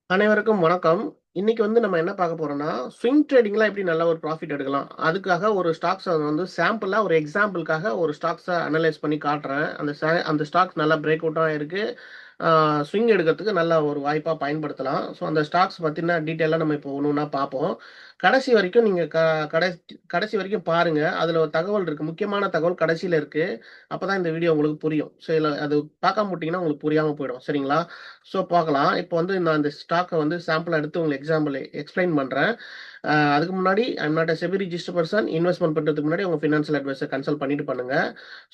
அனைவருக்கும் வணக்கம். இன்னைக்கு நம்ம என்ன பார்க்க போறோம்னா, ஸ்விங் ட்ரேடிங்ல எப்படி நல்ல ஒரு ப்ராஃபிட் எடுக்கலாம். அதுக்காக ஒரு ஸ்டாக்ஸ சாம்பிளா ஒரு எக்ஸாம்பிள்க்காக ஒரு ஸ்டாக்ஸ அனலைஸ் பண்ணி காட்டுறேன். அந்த ஸ்டாக்ஸ் நல்லா பிரேக் அவுட்டா இருக்கு. ஆ ஸ்விங் எடுக்கிறதுக்கு நல்ல ஒரு வாய்ப்பா பயன்படுத்தலாம். ஸோ அந்த ஸ்டாக்ஸ் பத்தின டீட்டெயிலா நம்ம இப்போ ஒண்ணு ஒண்ணா பார்ப்போம். கடைசி வரைக்கும் நீங்க கடைசி வரைக்கும் பாருங்க. அதுல ஒரு தகவல் இருக்கு. முக்கியமான தகவல் கடைசியில இருக்கு. அப்பதான் இந்த வீடியோ உங்களுக்கு புரியும். ஸோ இதுல அது பார்க்காம விட்டீங்கன்னா உங்களுக்கு புரியாம போயிடும். சரிங்களா? ஸோ பார்க்கலாம். இப்போ நான் இந்த ஸ்டாக்க சாம்பிளா எடுத்து உங்களுக்கு எக்ஸாம்பிள் எக்ஸ்பிளைன் பண்றேன். அதுக்கு முன்னாடி I am not a SEBI registered person. Investment பண்றதுக்கு முன்னாடி உங்க ஃபினான்ஷியல் அட்வைசர் கன்சல்ட் பண்ணிட்டு பண்ணுங்க.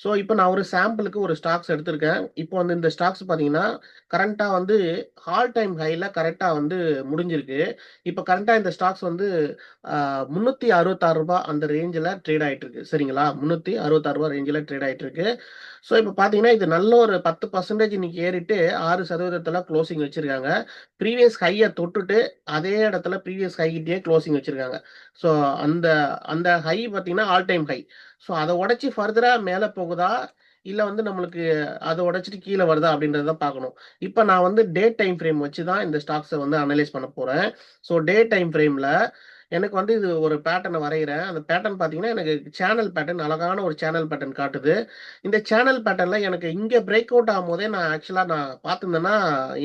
ஸோ இப்போ நான் ஒரு சாம்பிளுக்கு ஒரு ஸ்டாக்ஸ் எடுத்திருக்கேன். இப்போ இந்த ஸ்டாக்ஸ் பார்த்தீங்கன்னா, கரண்ட்டா ஆல் டைம் ஹைல கரெக்ட்டா முடிஞ்சிருக்கு. இப்போ கரண்ட்டா இந்த ஸ்டாக்ஸ் ரூ. 366 அந்த ரேஞ்சில ட்ரேட் ஆயிட்டு இருக்கு. சரிங்களா? ரூ. 366 ரேஞ்சில ட்ரேட் ஆயிட்டு இருக்கு. ஸோ இப்போ பார்த்தீங்கன்னா, இது நல்ல ஒரு 10% இன்னைக்கு ஏறிட்டு 6% க்ளோசிங் வச்சிருக்காங்க. ப்ரீவியஸ் ஹைய தொட்டுட்டு அதே இடத்துல ப்ரீவியஸ் ஹைகிட்டயே க்ளோசிங் வச்சிருக்காங்க. ஸோ அந்த அந்த ஹை பார்த்தீங்கன்னா, ஆல் டைம் ஹை. ஸோ அத உடைச்சு ஃபர்தரா மேல போகுதா? இல்ல நம்மளுக்கு அத உடைச்சுட்டு கீழ வருதா? அப்படின்றத தான் பார்க்கணும். இப்ப நான் டே டைம் ஃப்ரேம் வச்சு தான் இந்த ஸ்டாக்ஸ அனலைஸ் பண்ண போறேன். ஸோ டே டைம் ஃப்ரேம்ல எனக்கு இது ஒரு பேட்டர்ன வரையிறேன். அந்த பேட்டர்ன் பார்த்தீங்கன்னா, எனக்கு சேனல் பேட்டர்ன் அழகான ஒரு சேனல் பேட்டர்ன் காட்டுது. இந்த சேனல் பேட்டர்ன்ல எனக்கு இங்க பிரேக் அவுட் ஆகும்போதே நான் பார்த்திருந்தேன்னா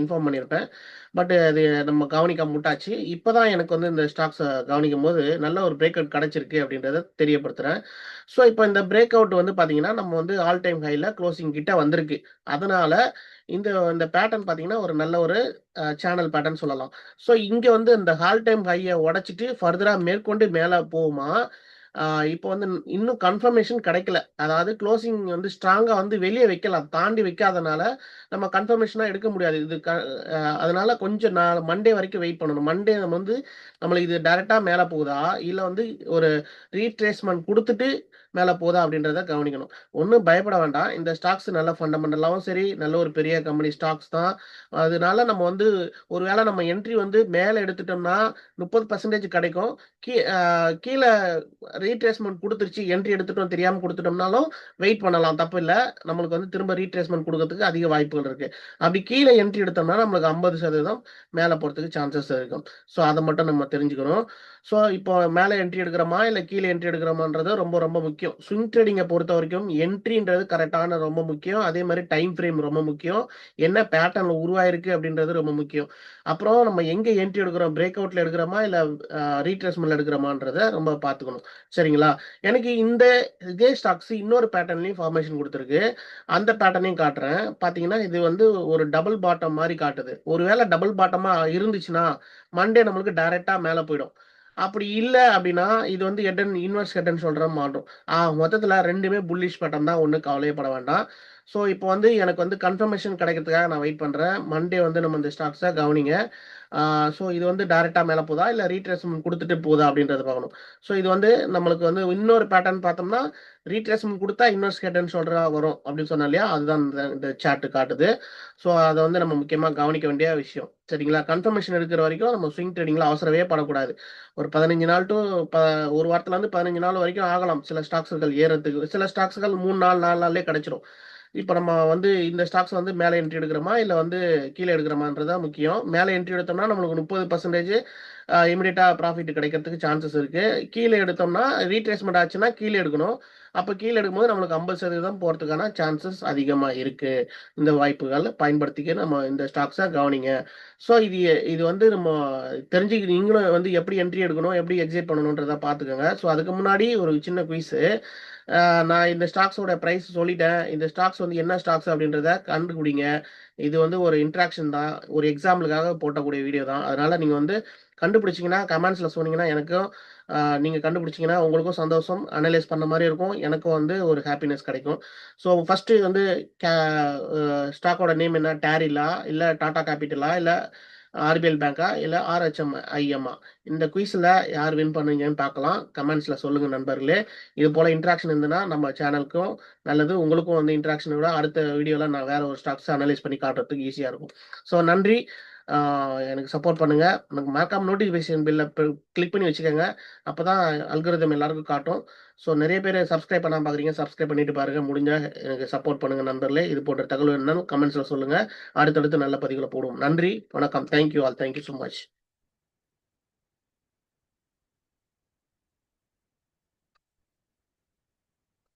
இன்ஃபார்ம் பண்ணியிருப்பேன். பட் அது நம்ம கவனிக்காம விட்டாச்சு. இப்ப தான் எனக்கு இந்த ஸ்டாக்ஸ கவனிக்கும்போது, நல்ல ஒரு பிரேக் அவுட் கிடைச்சிருக்கு அப்படின்றத தெரியப்படுத்துறேன். ஸோ, இப்ப இந்த பிரேக் அவுட் பார்த்தீங்கன்னா, நம்ம ஆல் டைம் ஹைல குளோசிங் கிட்ட வந்திருக்கு. அதனால இந்த இந்த பேட்டர்ன் பார்த்தீங்கன்னா, ஒரு நல்ல ஒரு சேனல் பேட்டர்ன் சொல்லலாம். ஸோ, இங்க இந்த ஆல் டைம் ஹைய உடைச்சுட்டு ஃபர்தரா மேற்கொண்டு மேல போகுமா? ஆ இப்போ இன்னும் கன்ஃபர்மேஷன் கிடைக்கல. அதாவது குளோசிங் ஸ்ட்ராங்கா வெளிய வைக்கலாம். தாண்டி வைக்காதனால, நம்ம கன்ஃபர்மேஷனா எடுக்க முடியாது. இது க அ அதனால கொஞ்சம் மண்டே வரைக்கும் வெயிட் பண்ணணும். மண்டே நம்ம நம்மளுக்கு இது டைரக்ட்டா மேல போகுதா? இல்ல ஒரு ரீட்ரேஸ்மென்ட் குடுத்துட்டு மேல போகுதா? அப்படின்றத கவனிக்கணும். ஒண்ணும் பயப்பட வேண்டாம். இந்த ஸ்டாக்ஸ் நல்ல ஃபண்டமெண்டலாவும் சரி, நல்ல ஒரு பெரிய கம்பெனி ஸ்டாக்ஸ் தான். அதனால நம்ம ஒரு வேள நம்ம என்ட்ரி மேல எடுத்துட்டோம்னா 30% கிடைக்கும். கீ அ கீழ ரீட்ரேஸ்மென்ட் குடுத்துருச்சு, என்ட்ரி எடுத்துட்டோம் தெரியாம குடுத்துட்டோம்னாலும் வெயிட் பண்ணலாம். தப்பில்ல. நம்மளுக்கு திரும்ப ரீட்ரேஸ்மென்ட் குடுக்கறதுக்கு அதிக வாய்ப்புகள் இருக்கு. அப்படி கீழ என்ட்ரி எடுத்தோம்னா நம்மளுக்கு 50% மேல போறதுக்கு சான்சஸ் இருக்கும். ஸோ அத மட்டும் நம்ம தெரிஞ்சுக்கணும். ஸோ இப்போ மேல என்ட்ரி எடுக்கிறோமா, இல்ல கீழ என்ட்ரி எடுக்கிறோமான்றது ரொம்ப ரொம்ப முக்கியம். ஸ்விங் ட்ரேடிங்க பொறுத்தவரைக்கும் என்ட்ரின்றது கரெக்ட்டான ரொம்ப முக்கியம். அதே மாரி டைம் ஃப்ரேம் ரொம்ப முக்கியம். என்ன பேட்டர்ன்ல உருவாயிருக்கு அப்படின்றது ரொம்ப முக்கியம். அப்புறம் நம்ம எங்க என்ட்ரி எடுக்கிறோம், பிரேக் அவுட்ல எடுக்கிறோமா, இல்ல ரீட்ரேஸ்மென்ட்ல எடுக்கிறோமான்றத ரொம்ப பார்த்துக்கணும். சரிங்களா? எனக்கு இதே ஸ்டாக்ஸ் இன்னொரு பேட்டர்ன்லயும் ஃபார்மேஷன் குடுத்திருக்கு. அந்த பேட்டர்னையும் காட்டுறேன். பார்த்தீங்கன்னா, இது ஒரு டபுள் பாட்டம் மாரி காட்டுது. ஒருவேள டபுள் பாட்டமா இருந்துச்சுன்னா, மண்டே நம்மளுக்கு டைரக்ட்டா மேல போயிடும். அப்படி இல்ல அப்படின்னா, இது இன்வெர்ஸ் ஹெட்ன்னு சொல்ற மாட்டோம். மொத்தத்துல 2மே புல்லிஷ் பேட்டர்ன் தான். ஒண்ணும் கவலையே பட வேண்டாம். ஸோ, இப்போ எனக்கு கன்ஃபர்மேஷன் கிடைக்கிறதுக்காக நான் வெயிட் பண்றேன். மண்டே நம்ம இந்த ஸ்டாக்ஸ கவனிங்க. ஸோ இது டைரக்ட்டா மேல போதா? இல்ல ரீட்ரேஸ்மென்ட் குடுத்துட்டு போதா? அப்படின்றத பார்க்கணும். ஸோ இது நம்மளுக்கு இன்னொரு பேட்டர்ன் பார்த்தோம்னா, ரீட்ரேஸ்மென்ட் குடுத்தா இன்வெர்ஸ் ஹெட்ன்னு வரும் அப்படின்னு சொன்னேன் இல்லையா? அதுதான் இந்த சார்ட் காட்டுது. ஸோ அத நம்ம முக்கியமா கவனிக்க வேண்டிய விஷயம். சரிங்களா? கன்ஃபர்மேஷன் இருக்கிற வரைக்கும் நம்ம ஸ்விங் ட்ரேடிங்ல அவசரமே படக்கூடாது. ஒரு 15 நாள் டூ ப 1 வாரத்துலருந்து 15 நாள் வரைக்கும் ஆகலாம். சில ஸ்டாக்ஸ்கள் ஏறதுக்கு. சில ஸ்டாக்ஸ்கள் 3 நாள், 4 நாள்லயே கிடைச்சிரும். இப்ப நம்ம இந்த ஸ்டாக்ஸ் மேல என்ட்ரி எடுக்கிறோமா? இல்ல கீழ எடுக்கிறோமான்றது தான் முக்கியம். மேல என்ட்ரி எடுத்தோம்னா நம்மளுக்கு 30% இமிடியேட்டா ப்ராஃபிட் கிடைக்கிறதுக்கு சான்சஸ் இருக்கு. கீழ எடுத்தோம்னா ரீட்ரேஸ்மென்ட் ஆச்சுன்னா கீழ எடுக்கணும். அப்ப கீழ எடுக்கும்போது நம்மளுக்கு 50% போறதுக்கான சான்சஸ் அதிகமா இருக்கு. இந்த வாய்ப்புகள் பயன்படுத்திக்க நம்ம இந்த ஸ்டாக்ஸ கவனிங்க. ஸோ இது நம்ம நீங்களும் எப்படி என்ட்ரி எடுக்கணும், எப்படி எக்ஸிட் பண்ணணுன்றத பார்த்துக்கங்க. ஸோ அதுக்கு முன்னாடி ஒரு சின்ன குயிஸு. நான் இந்த ஸ்டாக்ஸோட பிரைஸ் சொல்லிட்டேன். இந்த ஸ்டாக்ஸ் என்ன ஸ்டாக்ஸ் அப்படின்றத கண்டுபிடிங்க. இது ஒரு இன்டராக்ஷன் தான். ஒரு எக்ஸாம்பிளுக்காக போடக்கூடிய வீடியோ தான். அதனால நீங்க கண்டுபிடிச்சீங்கன்னா, கமெண்ட்ஸ்ல சொன்னீங்கன்னா எனக்கும் நீங்க கண்டுபிடிச்சீங்கன்னா உங்களுக்கும் சந்தோஷம். அனலைஸ் பண்ண மாரி இருக்கும். எனக்கும் ஒரு ஹேப்பினஸ் கிடைக்கும். ஸோ ஃபர்ஸ்ட்டு கே ஸ்டாக்கோட நேம் என்ன? டேரிலா? இல்ல டாடா கேபிட்டலா? இல்ல ஆர்பிஎல் பேங்கா? இல்ல ஆர்ஹெச்எம் ஐஎம்மா? இந்த குயிஸ்ல யார் வின் பண்ணுவீங்கன்னு பார்க்கலாம். கமெண்ட்ஸ்ல சொல்லுங்க நண்பர்களே. இது போல இன்டராக்ஷன் இருந்ததுன்னா நம்ம சேனலுக்கும் நல்லது. உங்களுக்கும் இன்டராக்ஷன விட அடுத்த வீடியோல நான் வேற ஒரு ஸ்டாக்ஸ அனலைஸ் பண்ணி காட்டுறதுக்கு ஈஸியா இருக்கும். ஸோ நன்றி. எனக்கு சப்போர்ட் பண்ணுங்க. எனக்கு மறக்காம நோட்டிஃபிகேஷன் பெல்ல கிளிக் பண்ணி வச்சுக்கோங்க. அப்பதான் அல்காரிதம் எல்லாருக்கும் காட்டும். ஸோ நெறைய பேர் சப்ஸ்கிரைப் பண்ணாம பார்க்குறீங்க. சப்ஸ்கிரைப் பண்ணிட்டு பாருங்க. முடிஞ்சா எனக்கு சப்போர்ட் பண்ணுங்க நண்பர்களே. இது போன்ற தகவல் வேணும்னாலும் கமெண்ட்ஸ்ல சொல்லுங்க. அடுத்தடுத்து நல்ல பதிவுகள போடுவோம். நன்றி, வணக்கம். Thank you all. Thank you so much.